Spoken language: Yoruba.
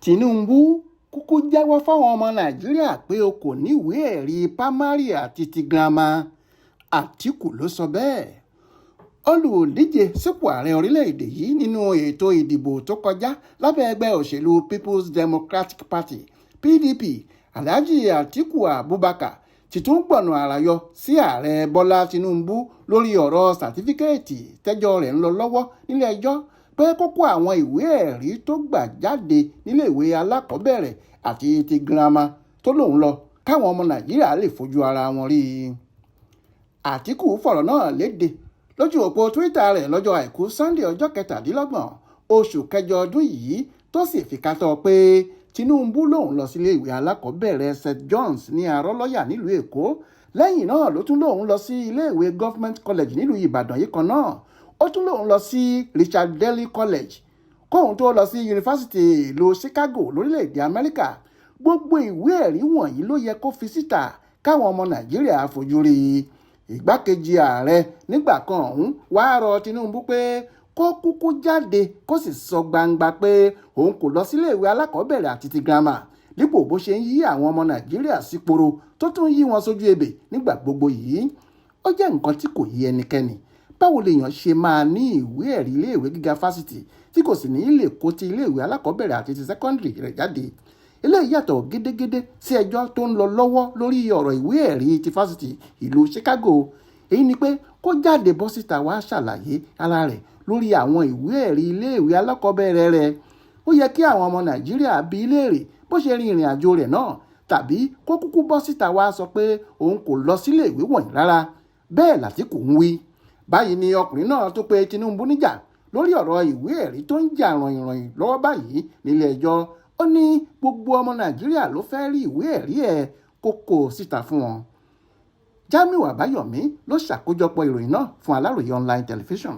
Tinubu kúkú jẹ́wọ́ fáwọn ọmọ Nàìjíríà pé o kò níwèé-ẹ̀rí Pamari àti ti Girama-Atiku ló sọ bẹ́ẹ̀. Olùdíje sípò ààrẹ orílẹ̀-èdè yìí nínú ètò ìdìbò tó kọjá lábẹ́ ẹgbẹ́ òṣèlú People's Democratic Party (PDP) Alhaji Atiku Abubakar ti tún gbọ̀nà àrà yọ sí ààrẹ Bọ́lá Tinubu lórí ọ̀rọ̀ sàtífíkẹ́ẹ̀tì tẹ́jọ́ rẹ̀ ń lọ lọ́wọ́ nílé ẹjọ́ pé kókó àwọn ìwé-ẹ̀rí tó gbà jáde níléèwé alákọ̀ọ́bẹ̀rẹ̀ àti ti girama tó lòun lọ káwọn ọmọ Nàìjíríà lè fojú ara wọn rí i. Àtíkù fọ̀rọ̀ náà léde lójú òpó Twitter rẹ̀ lọ́jọ́ àìkú Sunday ọjọ́ 27 oṣù kẹjọ ọdún yìí tó sì fi kátọ́ pé Tinubu lòun lọ sí iléèwé alákọ̀ọ́bẹ̀rẹ̀ St. John's ní Arọ́lọ́yà nílùú Èkó. Lẹ́yìn náà ló tún lòun lọ sí iléèwé Government College nílùú Ìbàdàn yìí kan náà. Ó tún lòun lọ sí Richard Daley College kóun tó lọ sí yunifásitì ìlú Chicago lórílẹ̀‐èdè Amẹ́ríkà. Gbogbo ìwé ẹ̀rí wọ̀nyí ló yẹ kó fi síta káwọn ọmọ Nàìjíríà fojú rí i. Ìgbákejì ààrẹ nígbà kan ọ̀hún wàá rọ Tinubu pé kó kúkú jáde kó sì sọ gbangba pé òun kò lọ sílé ìwé alákọ̀ọ́bẹ̀rẹ̀ àti ti girama dípò bó ṣe ń yí àwọn ọmọ Nàìjíríà síporo tó tún yí wọn sójú ebè nígbà gbogbo yìí. Ó jẹ́ nǹkan tí kò yí ẹnikẹ́ni. Báwo lèèyàn ṣe máa ní ìwé ẹ̀rí iléèwé gíga fásitì tí kò sì ní lè kó ti iléèwé alákọ̀ọ́bẹ̀rẹ̀ àti ti sẹ́kọ́ndìrì rẹ̀ jáde? Eléyìí yàtọ̀ gédégédé sí ẹjọ́ tó ń lọ lọ́wọ́ lórí ọ̀rọ̀ ìwé ẹ̀rí ti fásitì ìlú Chicago. Èyí ni pé kó jáde bọ́ síta wá ṣàlàyé ara rẹ̀ lórí àwọn ìwé ẹ̀rí iléèwé alákọ̀ọ́bẹ̀rẹ̀ rẹ̀. Ó yẹ kí àwọn ọmọ Nàìjíríà bi í léèrè bó ṣe rin ìrìn àjò rẹ̀ náà, tàbí kó kúkú bọ́ síta wá sọ pé òun kò lọ sílé ìwé wọ̀nyí rárá. Bẹ́ẹ̀ l'Àtíkù ń wí. Báyìí ni ọkùnrin náà tó pe Tinubu níjà lórí ọ̀rọ̀ ìwé ẹ̀rí tó ń jà ròyìnròyìn lọ́wọ́ báyìí nílé ẹjọ́. Ó ní gbogbo ọmọ Nàìjíríà ló fẹ́ rí ìwé ẹ̀rí ẹ̀ kó síta fún wọn. Jamiu Àbáyọ̀mí ló ṣàkójọpọ̀ ìròyìn náà fún Aláròyé online television.